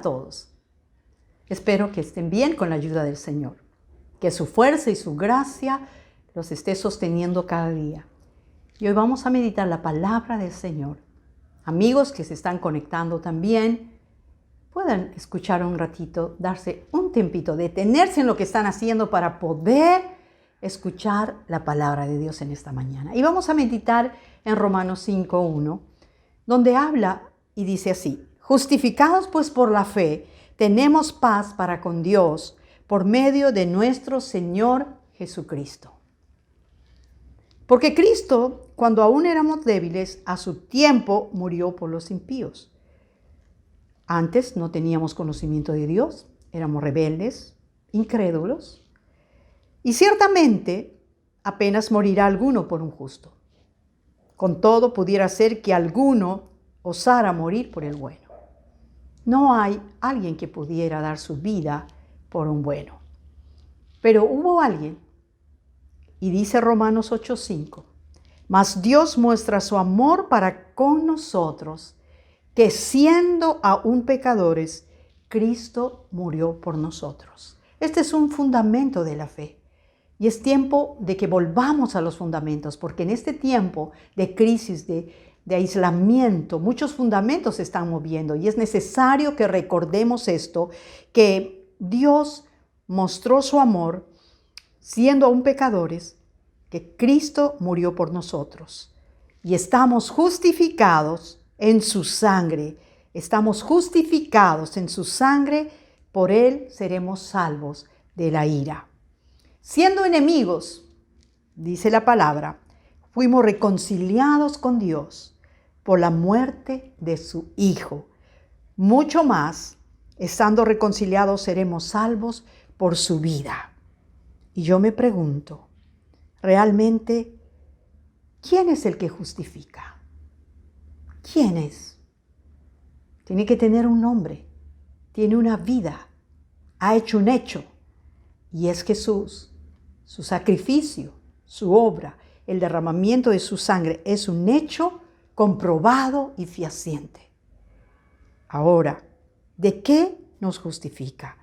a todos. Espero que estén bien con la ayuda del Señor, que su fuerza y su gracia los esté sosteniendo cada día. Y hoy vamos a meditar la palabra del Señor. Amigos que se están conectando también, puedan escuchar un ratito, darse un tiempito, detenerse en lo que están haciendo para poder escuchar la palabra de Dios en esta mañana. Y vamos a meditar en Romanos 5:1, donde habla y dice así: justificados pues por la fe, tenemos paz para con Dios por medio de nuestro Señor Jesucristo. Porque Cristo, cuando aún éramos débiles, a su tiempo murió por los impíos. Antes no teníamos conocimiento de Dios, éramos rebeldes, incrédulos, y ciertamente apenas morirá alguno por un justo. Con todo, pudiera ser que alguno osara morir por el bueno. No hay alguien que pudiera dar su vida por un bueno. Pero hubo alguien, y dice Romanos 8:5, mas Dios muestra su amor para con nosotros, que siendo aún pecadores, Cristo murió por nosotros. Este es un fundamento de la fe. Y es tiempo de que volvamos a los fundamentos, porque en este tiempo de crisis, de aislamiento, muchos fundamentos se están moviendo y es necesario que recordemos esto, que Dios mostró su amor siendo aún pecadores, que Cristo murió por nosotros y estamos justificados en su sangre. Estamos justificados en su sangre, por él seremos salvos de la ira. Siendo enemigos, dice la palabra, fuimos reconciliados con Dios por la muerte de su Hijo. Mucho más, estando reconciliados, seremos salvos por su vida. Y yo me pregunto, ¿realmente quién es el que justifica? ¿Quién es? Tiene que tener un nombre, tiene una vida, ha hecho un hecho, y es Jesús. Su sacrificio, su obra, el derramamiento de su sangre es un hecho comprobado y fehaciente. Ahora, ¿de qué nos justifica?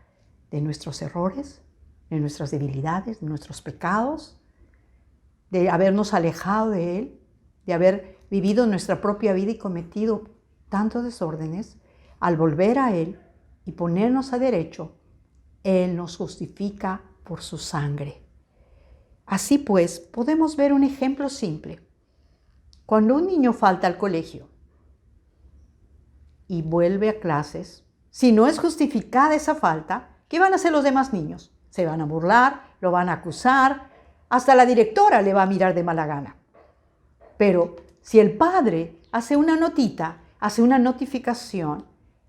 ¿De nuestros errores? ¿De nuestras debilidades? ¿De nuestros pecados? ¿De habernos alejado de Él? ¿De haber vivido nuestra propia vida y cometido tantos desórdenes? Al volver a Él y ponernos a derecho, Él nos justifica por su sangre. Así pues, podemos ver un ejemplo simple. Cuando un niño falta al colegio y vuelve a clases, si no es justificada esa falta, ¿qué van a hacer los demás niños? Se van a burlar, lo van a acusar, hasta la directora le va a mirar de mala gana. Pero si el padre hace una notita, hace una notificación,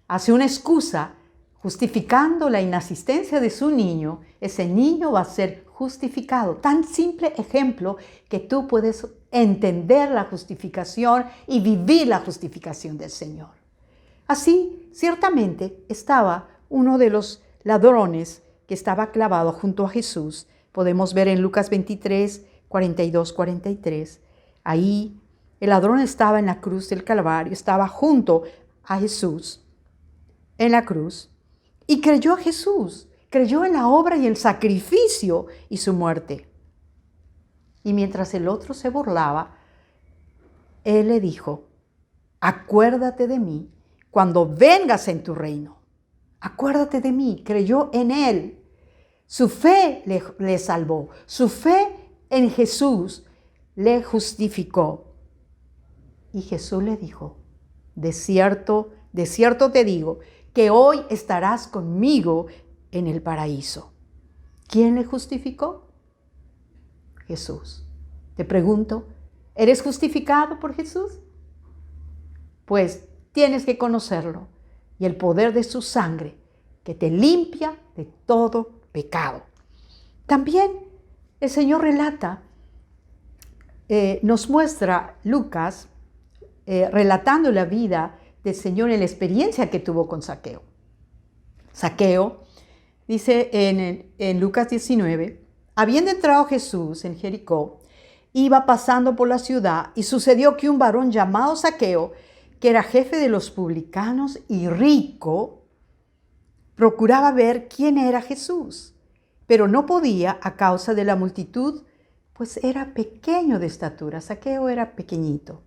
hace una excusa, justificando la inasistencia de su niño, ese niño va a ser justificado. Tan simple ejemplo que tú puedes entender la justificación y vivir la justificación del Señor. Así, ciertamente, estaba uno de los ladrones que estaba clavado junto a Jesús. Podemos ver en Lucas 23, 42, 43. Ahí el ladrón estaba en la cruz del Calvario, estaba junto a Jesús en la cruz. Y creyó a Jesús, creyó en la obra y el sacrificio y su muerte. Y mientras el otro se burlaba, él le dijo, acuérdate de mí cuando vengas en tu reino. Acuérdate de mí, creyó en él. Su fe le salvó, su fe en Jesús le justificó. Y Jesús le dijo, de cierto te digo, que hoy estarás conmigo en el paraíso. ¿Quién le justificó? Jesús. Te pregunto, ¿eres justificado por Jesús? Pues tienes que conocerlo y el poder de su sangre que te limpia de todo pecado. También el Señor relata, nos muestra Lucas relatando la vida del Señor en la experiencia que tuvo con Zaqueo. Zaqueo, dice en Lucas 19, habiendo entrado Jesús en Jericó, iba pasando por la ciudad y sucedió que un varón llamado Zaqueo, que era jefe de los publicanos y rico, procuraba ver quién era Jesús, pero no podía a causa de la multitud, pues era pequeño de estatura. Zaqueo era pequeñito.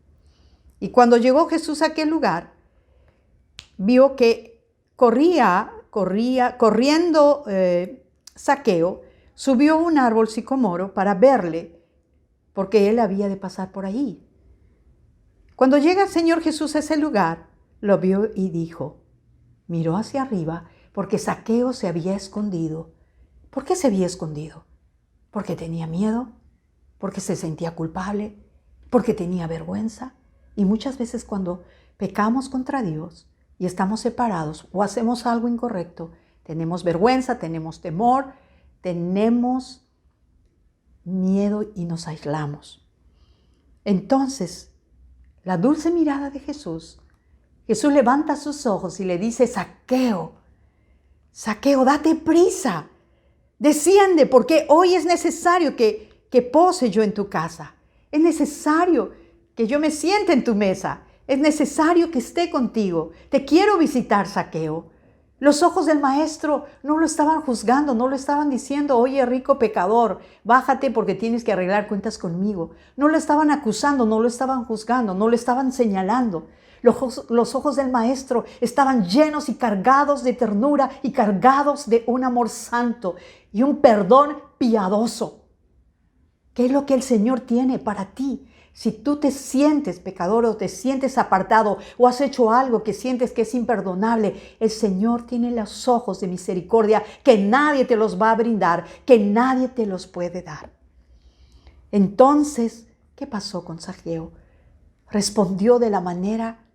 Y cuando llegó Jesús a aquel lugar, vio que corriendo Zaqueo, subió a un árbol sicomoro para verle, porque él había de pasar por ahí. Cuando llega el Señor Jesús a ese lugar, lo vio y dijo, miró hacia arriba, porque Zaqueo se había escondido. ¿Por qué se había escondido? Porque tenía miedo, porque se sentía culpable, porque tenía vergüenza. Y muchas veces cuando pecamos contra Dios y estamos separados o hacemos algo incorrecto, tenemos vergüenza, tenemos temor, tenemos miedo y nos aislamos. Entonces, la dulce mirada de Jesús levanta sus ojos y le dice, Zaqueo, Zaqueo, date prisa, desciende, porque hoy es necesario que pose yo en tu casa. Es necesario que yo me siente en tu mesa. Es necesario que esté contigo. Te quiero visitar, Zaqueo. Los ojos del maestro no lo estaban juzgando, no lo estaban diciendo, oye, rico pecador, bájate porque tienes que arreglar cuentas conmigo. No lo estaban acusando, no lo estaban juzgando, no lo estaban señalando. Los ojos del maestro estaban llenos y cargados de ternura y cargados de un amor santo y un perdón piadoso. ¿Qué es lo que el Señor tiene para ti? Si tú te sientes pecador o te sientes apartado o has hecho algo que sientes que es imperdonable, el Señor tiene los ojos de misericordia que nadie te los va a brindar, que nadie te los puede dar. Entonces, ¿qué pasó con Zaqueo? Respondió de la manera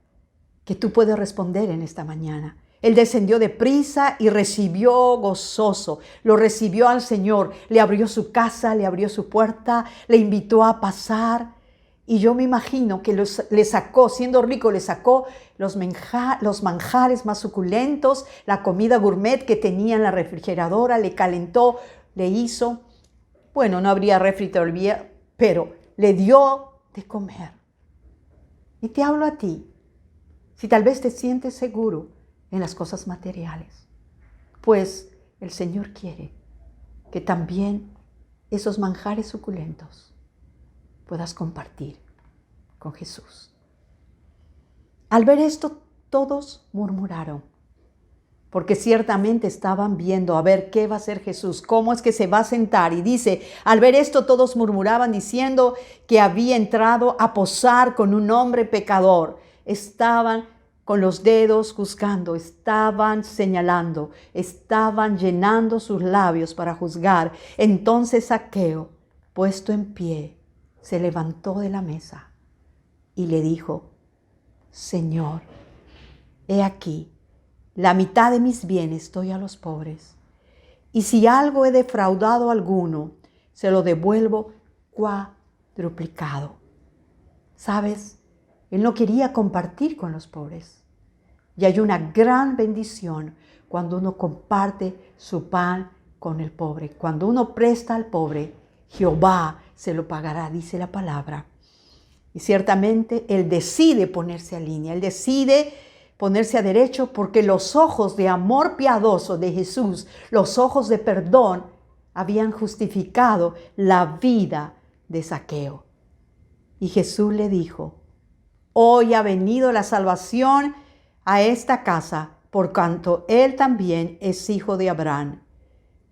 que tú puedes responder en esta mañana. Él descendió deprisa y recibió gozoso. Lo recibió al Señor. Le abrió su casa, le abrió su puerta, le invitó a pasar. Y yo me imagino que le sacó, siendo rico, le sacó los manjares más suculentos, la comida gourmet que tenía en la refrigeradora, le calentó, le hizo. Bueno, no habría refri todavía, pero le dio de comer. Y te hablo a ti, si tal vez te sientes seguro en las cosas materiales, pues el Señor quiere que también esos manjares suculentos puedas compartir con Jesús. Al ver esto, todos murmuraron, porque ciertamente estaban viendo a ver qué va a hacer Jesús, cómo es que se va a sentar. Y dice, al ver esto, todos murmuraban diciendo que había entrado a posar con un hombre pecador. Estaban con los dedos juzgando, estaban señalando, estaban llenando sus labios para juzgar. Entonces Zaqueo, puesto en pie, se levantó de la mesa y le dijo, Señor, he aquí, la mitad de mis bienes doy a los pobres, y si algo he defraudado a alguno, se lo devuelvo cuadruplicado. ¿Sabes? Él no quería compartir con los pobres. Y hay una gran bendición cuando uno comparte su pan con el pobre. Cuando uno presta al pobre, Jehová se lo pagará, dice la palabra. Y ciertamente Él decide ponerse a línea, Él decide ponerse a derecho porque los ojos de amor piadoso de Jesús, los ojos de perdón, habían justificado la vida de Zaqueo. Y Jesús le dijo, hoy ha venido la salvación a esta casa, por cuanto él también es hijo de Abraham,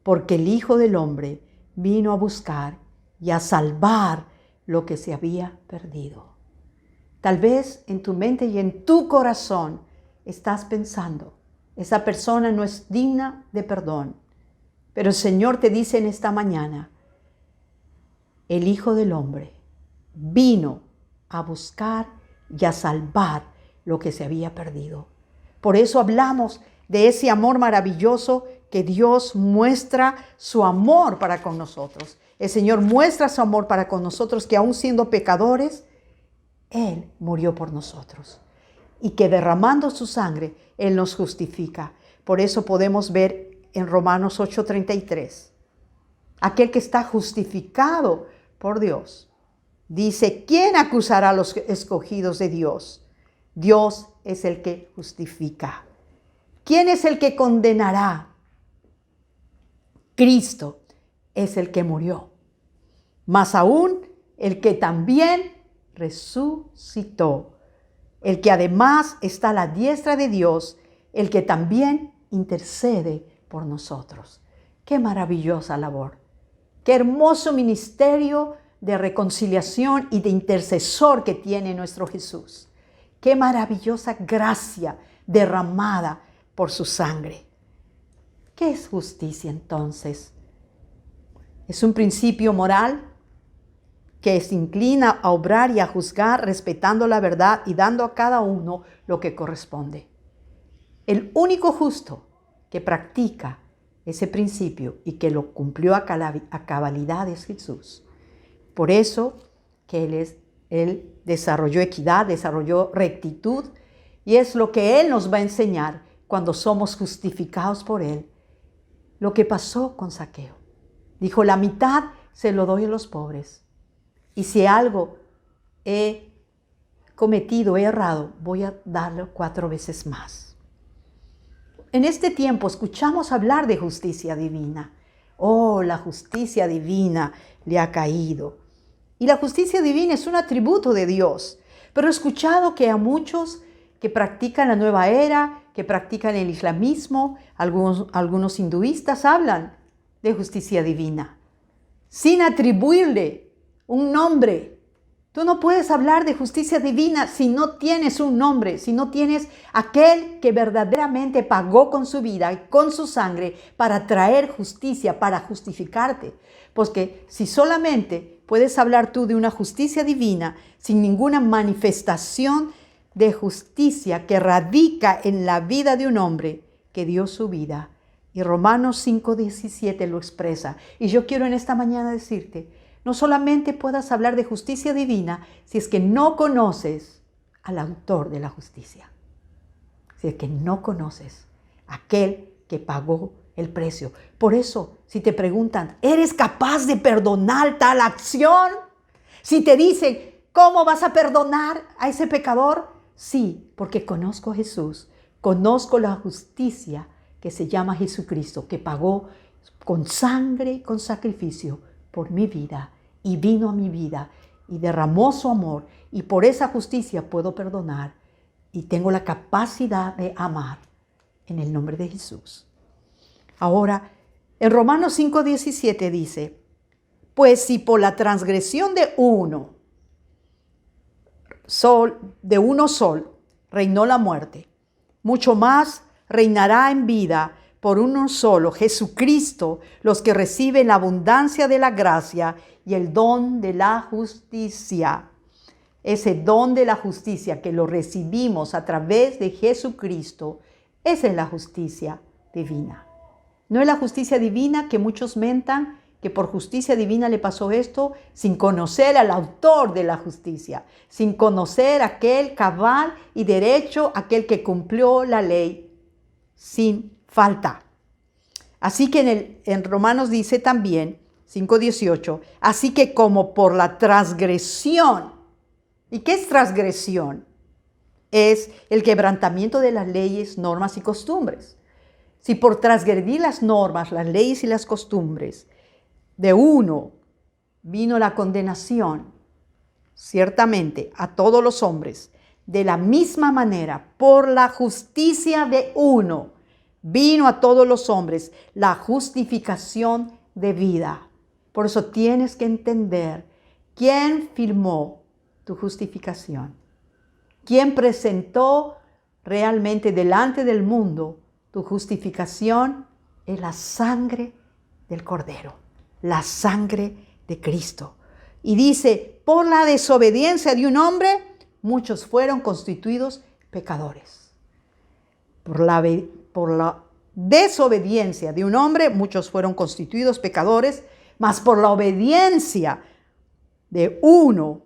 porque el Hijo del Hombre vino a buscar y a salvar lo que se había perdido. Tal vez en tu mente y en tu corazón estás pensando, esa persona no es digna de perdón. Pero el Señor te dice en esta mañana, el Hijo del Hombre vino a buscar y a salvar lo que se había perdido. Por eso hablamos de ese amor maravilloso que Dios muestra su amor para con nosotros. El Señor muestra su amor para con nosotros, que aún siendo pecadores, Él murió por nosotros. Y que derramando su sangre, Él nos justifica. Por eso podemos ver en Romanos 8:33, aquel que está justificado por Dios. Dice, ¿quién acusará a los escogidos de Dios? Dios es el que justifica. ¿Quién es el que condenará? Cristo es el que murió. Más aún, el que también resucitó, el que además está a la diestra de Dios, el que también intercede por nosotros. ¡Qué maravillosa labor! ¡Qué hermoso ministerio de reconciliación y de intercesor que tiene nuestro Jesús! ¡Qué maravillosa gracia derramada por su sangre! ¿Qué es justicia entonces? Es un principio moral que se inclina a obrar y a juzgar respetando la verdad y dando a cada uno lo que corresponde. El único justo que practica ese principio y que lo cumplió a cabalidad es Jesús. Por eso que Él desarrolló equidad, desarrolló rectitud, y es lo que Él nos va a enseñar cuando somos justificados por Él. Lo que pasó con Zaqueo. Dijo, la mitad se lo doy a los pobres. Y si algo he cometido, he errado, voy a darle 4 veces más. En este tiempo escuchamos hablar de justicia divina. Oh, la justicia divina le ha caído. Y la justicia divina es un atributo de Dios. Pero he escuchado que a muchos que practican la nueva era, que practican el islamismo, algunos hinduistas hablan de justicia divina, sin atribuirle un nombre. Tú no puedes hablar de justicia divina si no tienes un nombre, si no tienes aquel que verdaderamente pagó con su vida y con su sangre para traer justicia, para justificarte. Porque si solamente puedes hablar tú de una justicia divina sin ninguna manifestación de justicia que radica en la vida de un hombre que dio su vida. Y Romanos 5:17 lo expresa. Y yo quiero en esta mañana decirte, no solamente puedas hablar de justicia divina si es que no conoces al autor de la justicia. Si es que no conoces a aquel que pagó el precio. Por eso, si te preguntan, ¿eres capaz de perdonar tal acción? Si te dicen, ¿cómo vas a perdonar a ese pecador? Sí, porque conozco a Jesús, conozco la justicia que se llama Jesucristo, que pagó con sangre y con sacrificio por mi vida y vino a mi vida y derramó su amor, y por esa justicia puedo perdonar y tengo la capacidad de amar en el nombre de Jesús. Ahora, en Romanos 5:17 dice, pues si por la transgresión de uno solo reinó la muerte, mucho más reinará en vida por uno solo, Jesucristo, los que reciben la abundancia de la gracia y el don de la justicia. Ese don de la justicia que lo recibimos a través de Jesucristo, esa es la justicia divina. No es la justicia divina que muchos mentan, que por justicia divina le pasó esto, sin conocer al autor de la justicia, sin conocer aquel cabal y derecho, aquel que cumplió la ley sin falta. Así que en Romanos dice también, 5:18, así que como por la transgresión. ¿Y qué es transgresión? Es el quebrantamiento de las leyes, normas y costumbres. Si por transgredir las normas, las leyes y las costumbres de uno vino la condenación, ciertamente a todos los hombres, de la misma manera, por la justicia de uno, vino a todos los hombres la justificación de vida. Por eso tienes que entender quién firmó tu justificación, quién presentó realmente delante del mundo tu justificación. Es la sangre del Cordero, la sangre de Cristo. Y dice, por la desobediencia de un hombre, muchos fueron constituidos pecadores. Por la desobediencia de un hombre, muchos fueron constituidos pecadores, mas por la obediencia de uno,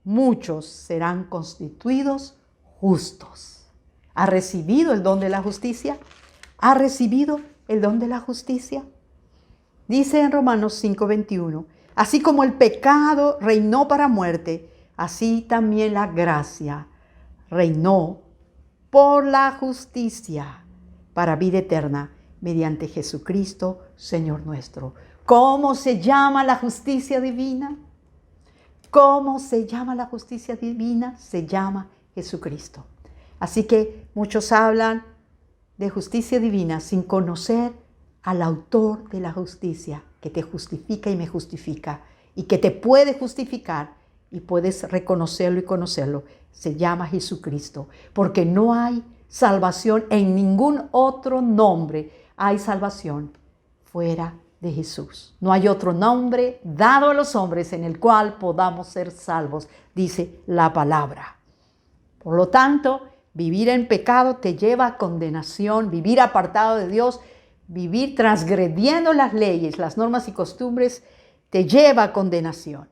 muchos serán constituidos justos. ¿Ha recibido el don de la justicia? ¿Ha recibido el don de la justicia? Dice en Romanos 5:21, así como el pecado reinó para muerte, así también la gracia reinó por la justicia para vida eterna mediante Jesucristo, Señor nuestro. ¿Cómo se llama la justicia divina? ¿Cómo se llama la justicia divina? Se llama Jesucristo. Así que muchos hablan de justicia divina sin conocer al autor de la justicia, que te justifica y me justifica, y que te puede justificar y puedes reconocerlo y conocerlo. Se llama Jesucristo, porque no hay salvación en ningún otro nombre. Hay salvación fuera de Jesús. No hay otro nombre dado a los hombres en el cual podamos ser salvos, dice la palabra. Por lo tanto, vivir en pecado te lleva a condenación, vivir apartado de Dios, vivir transgrediendo las leyes, las normas y costumbres, te lleva a condenación.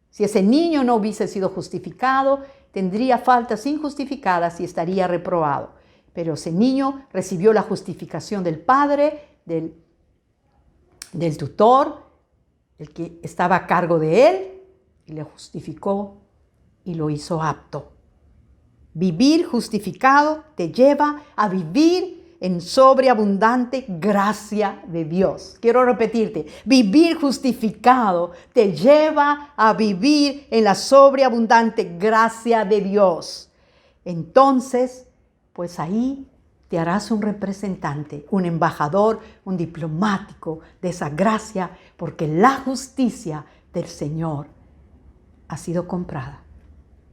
Si ese niño no hubiese sido justificado, tendría faltas injustificadas y estaría reprobado. Pero ese niño recibió la justificación del padre, del tutor, el que estaba a cargo de él, y le justificó y lo hizo apto. Vivir justificado te lleva a vivir en sobreabundante gracia de Dios. Quiero repetirte, vivir justificado te lleva a vivir en la sobreabundante gracia de Dios. Entonces, pues ahí te harás un representante, un embajador, un diplomático de esa gracia, porque la justicia del Señor ha sido comprada,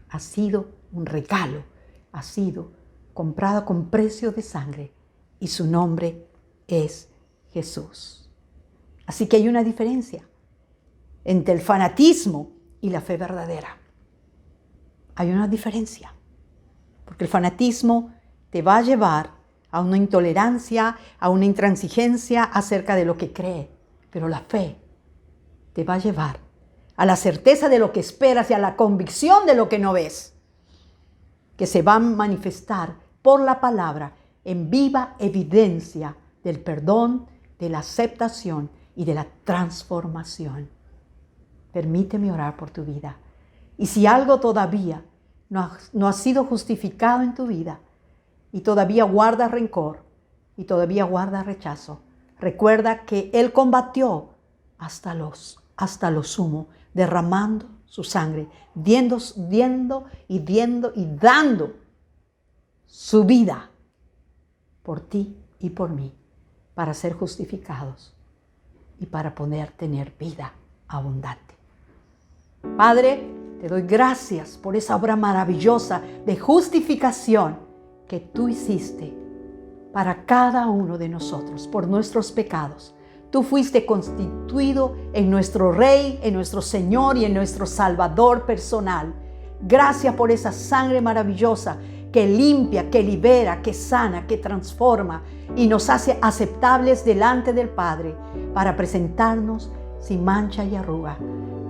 ha sido un regalo, ha sido comprada con precio de sangre y su nombre es Jesús. Así que hay una diferencia entre el fanatismo y la fe verdadera. Hay una diferencia, porque el fanatismo te va a llevar a una intolerancia, a una intransigencia acerca de lo que cree, pero la fe te va a llevar a la certeza de lo que esperas y a la convicción de lo que no ves, que se va a manifestar por la palabra en viva evidencia del perdón, de la aceptación y de la transformación. Permíteme orar por tu vida. Y si algo todavía no ha sido justificado en tu vida y todavía guarda rencor y todavía guarda rechazo, recuerda que Él combatió hasta lo sumo, derramando su sangre, dando su vida por ti y por mí, para ser justificados y para poder tener vida abundante. Padre, te doy gracias por esa obra maravillosa de justificación que tú hiciste para cada uno de nosotros, por nuestros pecados. Tú fuiste constituido en nuestro Rey, en nuestro Señor y en nuestro Salvador personal. Gracias por esa sangre maravillosa que limpia, que libera, que sana, que transforma y nos hace aceptables delante del Padre para presentarnos sin mancha y arruga.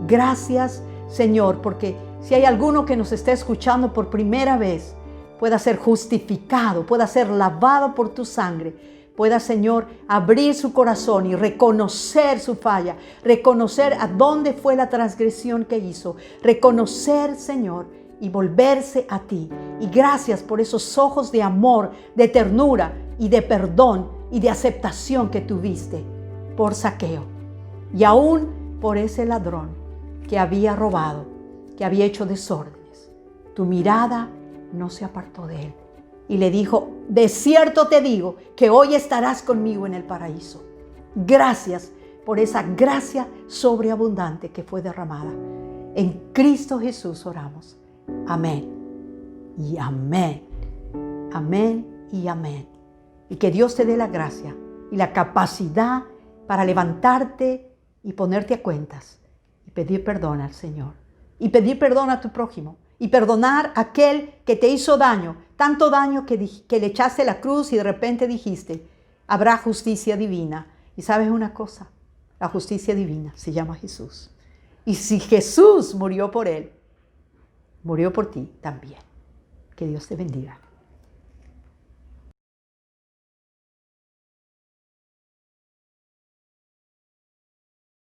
Gracias, Señor, porque si hay alguno que nos está escuchando por primera vez, pueda ser justificado, pueda ser lavado por tu sangre, pueda, Señor, abrir su corazón y reconocer su falla, reconocer a dónde fue la transgresión que hizo, reconocer, Señor, y volverse a ti. Y gracias por esos ojos de amor, de ternura y de perdón y de aceptación que tuviste por Zaqueo. Y aún por ese ladrón que había robado, que había hecho desórdenes. Tu mirada no se apartó de él. Y le dijo, de cierto te digo que hoy estarás conmigo en el paraíso. Gracias por esa gracia sobreabundante que fue derramada. En Cristo Jesús oramos. Amén y amén. Amén y amén. Y que Dios te dé la gracia y la capacidad para levantarte y ponerte a cuentas y pedir perdón al Señor. Y pedir perdón a tu prójimo. Y perdonar a aquel que te hizo daño, tanto daño que le echaste la cruz y de repente dijiste, habrá justicia divina. Y sabes una cosa, la justicia divina se llama Jesús. Y si Jesús murió por él, murió por ti también. Que Dios te bendiga.